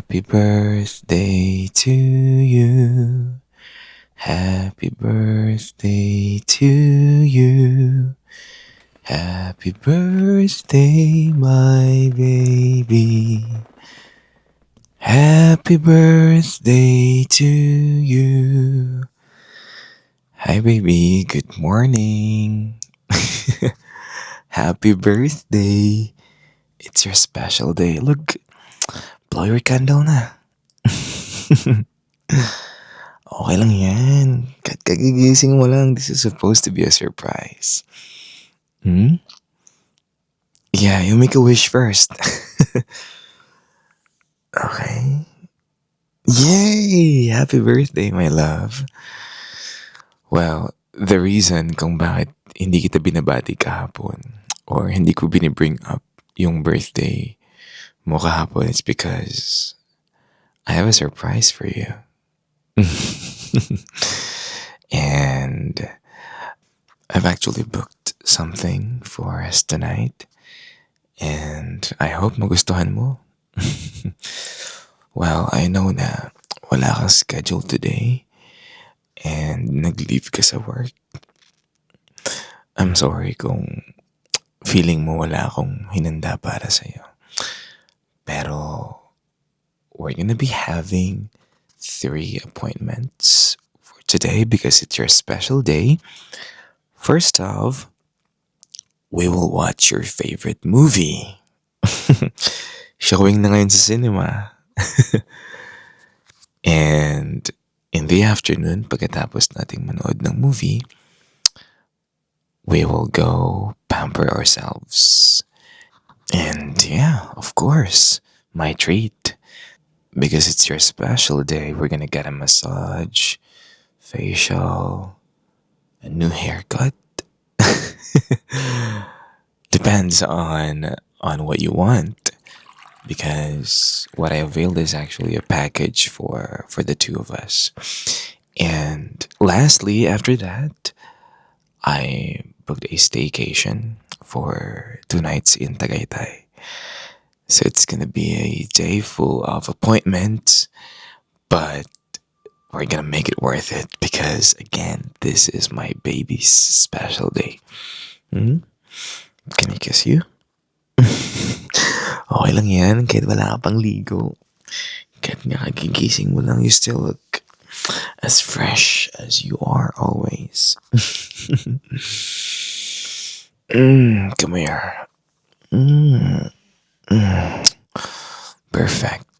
Happy birthday to you. Happy birthday to you. Happy birthday, my baby. Happy birthday to you. Hi, baby. Good morning. Happy birthday. It's your special day. Look, blow your candle na. Okay lang yan. Kagigising mo lang. This is supposed to be a surprise. Hmm? Yeah, you make a wish first. Okay. Yay! Happy birthday, my love. Well, the reason kung bakit hindi kita binabati kahapon or hindi ko binibring up yung birthday mo kahapon is because I have a surprise for you. And I've actually booked something for us tonight. And I hope magustuhan mo. Well, I know na wala kang schedule today and nag-leave ka sa work. I'm sorry kung feeling mo wala akong hinanda para sa'yo. Pero we're gonna be having 3 appointments for today because it's your special day. First off, we will watch your favorite movie. Showing na ngayon sa cinema. And in the afternoon, pagkatapos nating manood ng movie, we will go pamper ourselves. And yeah, of course, my treat. Because it's your special day, we're gonna get a massage, facial, a new haircut. Depends on what you want. Because what I availed is actually a package for the two of us. And lastly, after that, I booked a staycation for 2 nights in Tagaytay. So it's gonna be a day full of appointments, but we're gonna make it worth it because again, this is my baby's special day. Hmm? Can I kiss you? Okay lang yan, kahit wala ka pang ligo. Kahit nga kagigising mo lang, you still look as fresh as you are always. Come here. Perfect.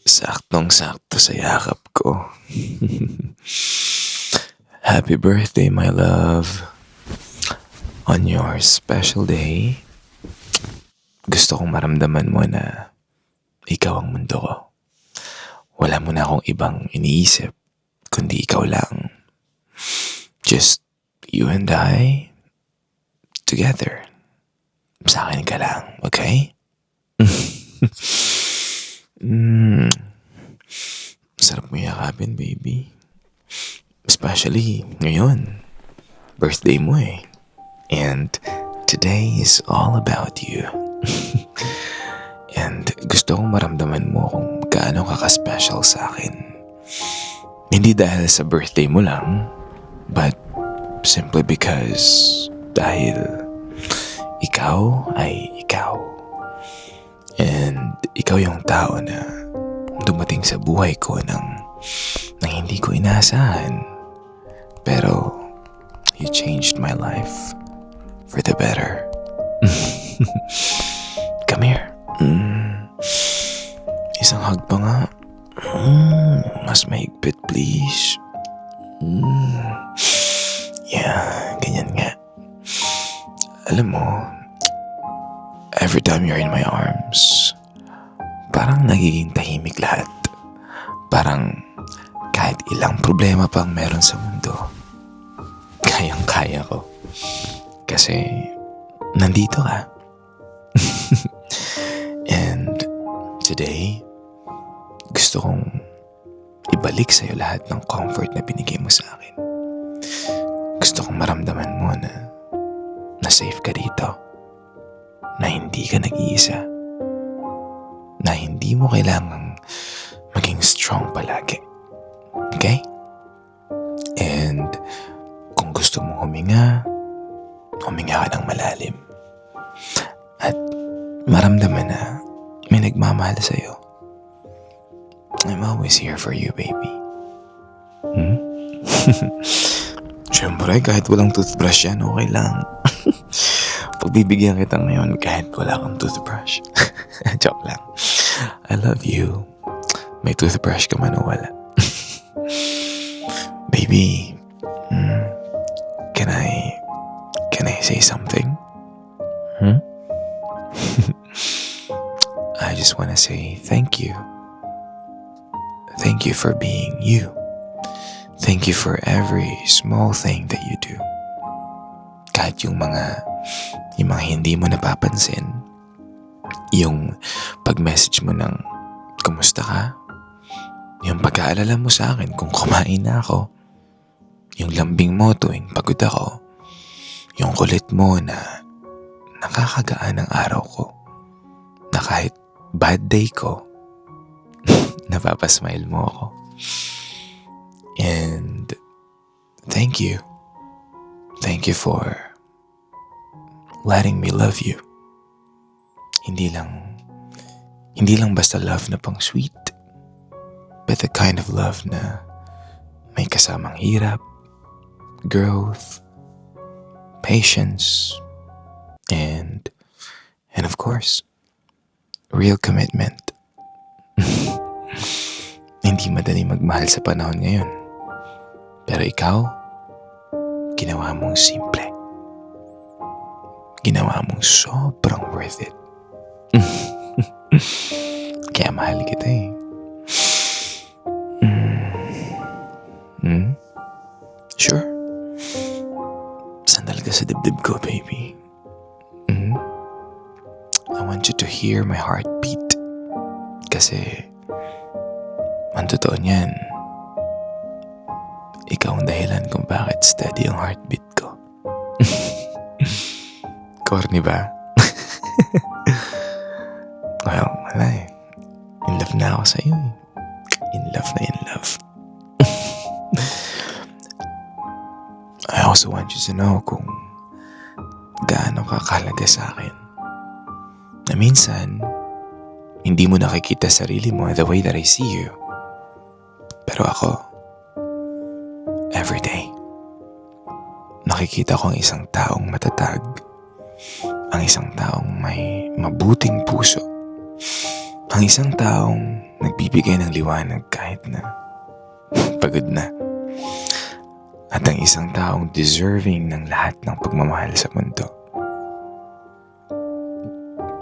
Saktong-sakto sa yakap ko. Happy birthday, my love. On your special day, gusto kong maramdaman mo na ikaw ang mundo ko. Wala mo na akong ibang iniisip, kundi ikaw lang. Just you and I, together. Sa akin ka lang, okay? Sarap mo yakapin, baby. Especially ngayon, birthday mo eh. And today is all about you. And gusto kong maramdaman mo kung gaano ka ka-special sa akin. Hindi dahil sa birthday mo lang, but simply because dahil ikaw ay ikaw. And ikaw yung tao na dumating sa buhay ko nang hindi ko inaasahan. Pero you changed my life for the better. Come here. Isang hug pa nga. Mas mahigpit, please. Yeah, ganyan nga. Alam mo, every time you're in my arms, parang nagiging tahimik lahat. Parang kahit ilang problema pang meron sa mundo, kayang-kaya ko. Kasi nandito ka. And today, gusto kong ibalik sa'yo lahat ng comfort na binigay mo sa akin. Gusto kong maramdaman mo na safe ka dito. Na hindi ka nag-iisa. Na hindi mo kailangang strong palagi. Okay? And kung gusto mong huminga ka ng malalim. At maramdaman na may nagmamahal sa'yo. I'm always here for you, baby. Siyempre, kahit walang toothbrush yan, okay lang. Pagbibigyan kita ngayon kahit wala kang toothbrush. Joke lang. I love you. May toothbrush ka man o wala. Baby, can I say something? I just want to say thank you. Thank you for being you. Thank you for every small thing that you do. Kahit yung mga hindi mo napapansin, yung pag-message mo ng kumusta ka, yung pag-aalala mo sa akin kung kumain na ako, yung lambing mo tuwing pagod ako, yung kulit mo na nakakagaan ang araw ko, na kahit bad day ko, napapasmile mo ako. And thank you. Thank you for letting me love you. Hindi lang basta love na pang sweet, but the kind of love na may kasamang hirap, growth, patience, and of course, real commitment. Hindi madali magmahal sa panahon ngayon. Pero ikaw, ginawa mong simple. Ginawa mong sobrang worth it. Kaya mahal kita eh. Sure. Sandal ka sa dibdib ko, baby. I want you to hear my heartbeat. Kasi, ang totoo niyan, ikaw ang dahilan kung bakit steady ang heartbeat ko. Corny ba? Well, wala eh. In love na ako sa'yo eh. In love. I also want you to know kung gaano ka kahalaga sa akin. Na minsan, hindi mo nakikita sarili mo the way that I see you. Pero ako, every day, nakikita ko ang isang taong matatag, ang isang taong may mabuting puso, ang isang taong nagbibigay ng liwanag kahit na pagod na, at ang isang taong deserving ng lahat ng pagmamahal sa mundo.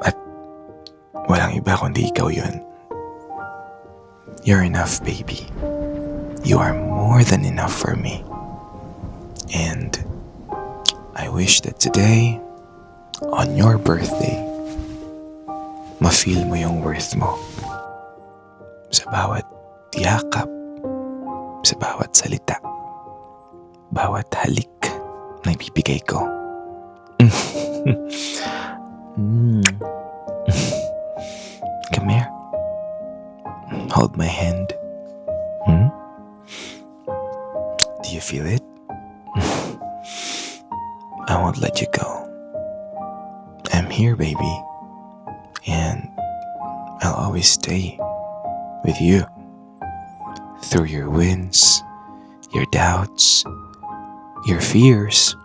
At walang iba kundi ikaw yun. You're enough, baby. You are more than enough for me. And I wish that today, on your birthday, ma-feel mo yung worth mo. Sa bawat yakap, sa bawat salita, bawat halik na ibibigay ko. Come here. Hold my hand. Do you feel it? I won't let you go. I'm here, baby. And I'll always stay with you. Through your wins, your doubts, your fears,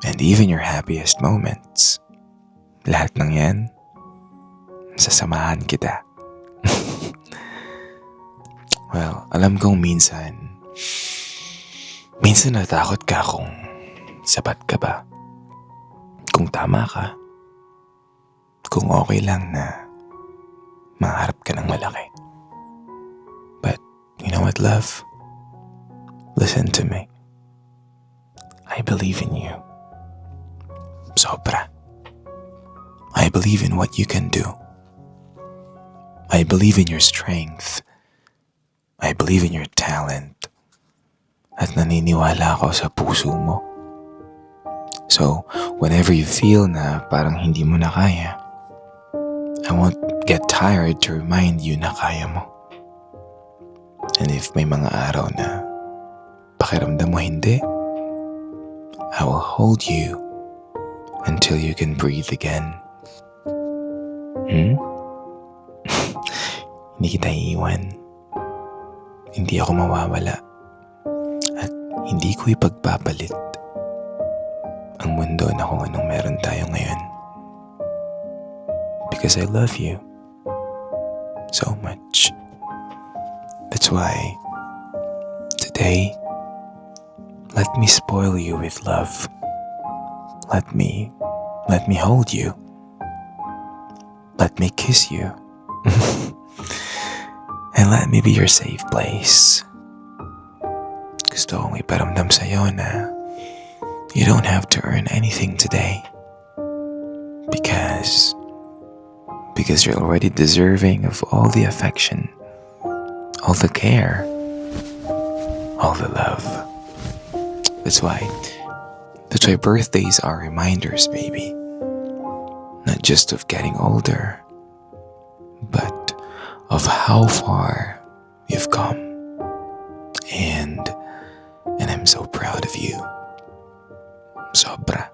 and even your happiest moments. Lahat ng yan, sasamahan kita. Well, alam kong minsan natakot ka kung sapat ka ba, kung tama ka, kung okay lang na maharap ka ng malaki. But you know what, love? Listen to me. I believe in you. Sobra. I believe in what you can do. I believe in your strength. I believe in your talent. At naniniwala ako sa puso mo. So, whenever you feel na parang hindi mo na kaya, I won't get tired to remind you na kaya mo. And if may mga araw na pakiramdam mo hindi, I will hold you until you can breathe again. Hmm? Hindi kita iiwan. Hindi ako mawawala. At hindi ko ipagpapalit ang mundo na kung anong meron tayo ngayon. Because I love you so much. That's why today, let me spoil you with love. Let me hold you. Let me kiss you. And let me be your safe place. Gusto kong iparamdam sa'yo na you don't have to earn anything today. Because you're already deserving of all the affection, all the care, all the love. That's why birthdays are reminders, baby. Not just of getting older, but of how far you've come. And I'm so proud of you. Sobra.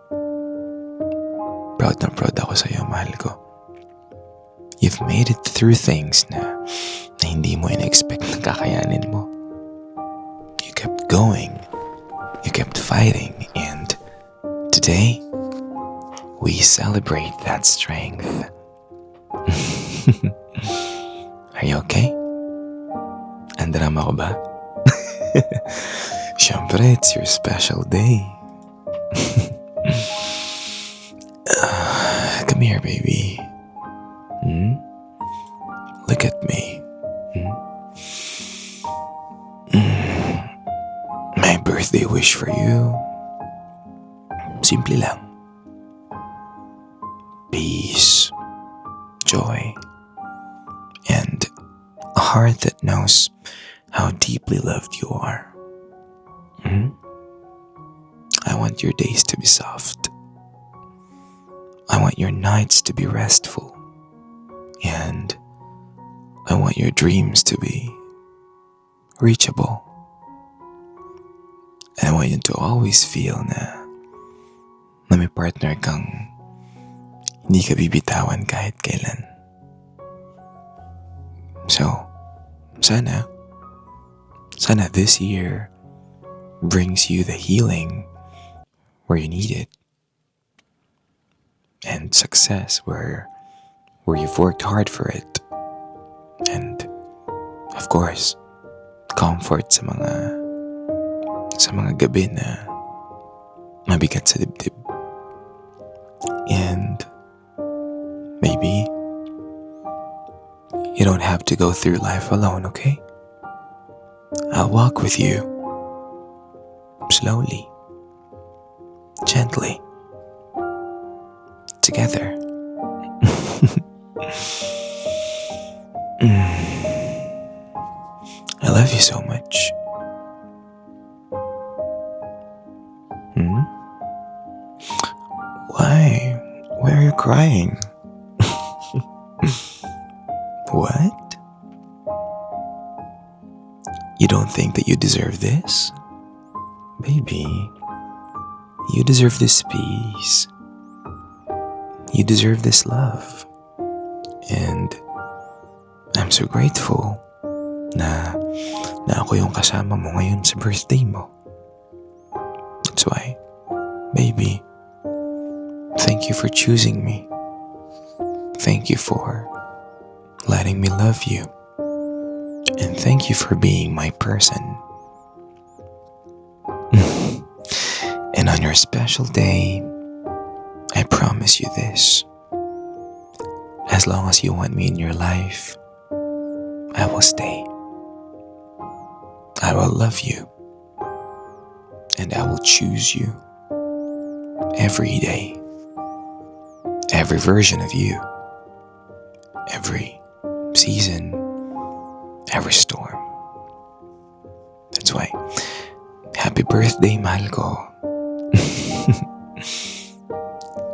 Proud na proud ako sa'yo, mahal ko. You've made it through things na hindi mo in-expect na kakayanin mo. You kept going. You kept fighting. And today, we celebrate that strength. Are you okay? Andrama ko ba? Siyempre, it's your special day. Come here, baby. Look at me. My birthday wish for you. Simple lang. Peace, joy, and a heart that knows how deeply loved you are. I want your days to be soft. I want your nights to be restful. And I want your dreams to be reachable. And I want you to always feel na may partner kang hindi ka bibitawan kahit kailan. So, sana this year brings you the healing where you need it, and success where you've worked hard for it, and of course, comfort sa mga gabi na mabigat sa dibdib. And maybe you don't have to go through life alone, okay? I'll walk with you. Slowly. Gently. Together. I love you so much. Why? Why are you crying? What? You don't think that you deserve this? Baby, you deserve this peace. You deserve this love. And I'm so grateful na ako yung kasama mo ngayon sa birthday mo. That's why, baby, thank you for choosing me. Thank you for letting me love you. And thank you for being my person. And on your special day, I promise you this. As long as you want me in your life, I will stay. I will love you. And I will choose you every day. Every version of you. Every season. Every storm. That's why, happy birthday, mahal ko.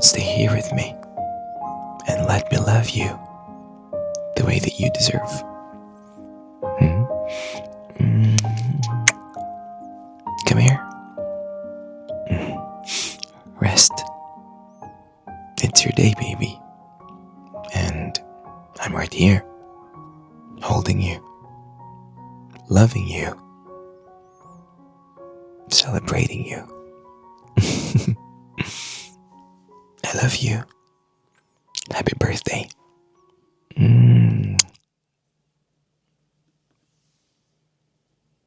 Stay here with me and let me love you the way that you deserve. Mm, come here. Rest. It's your day, baby. And I'm right here, holding you, loving you, celebrating you. I love you. Happy birthday.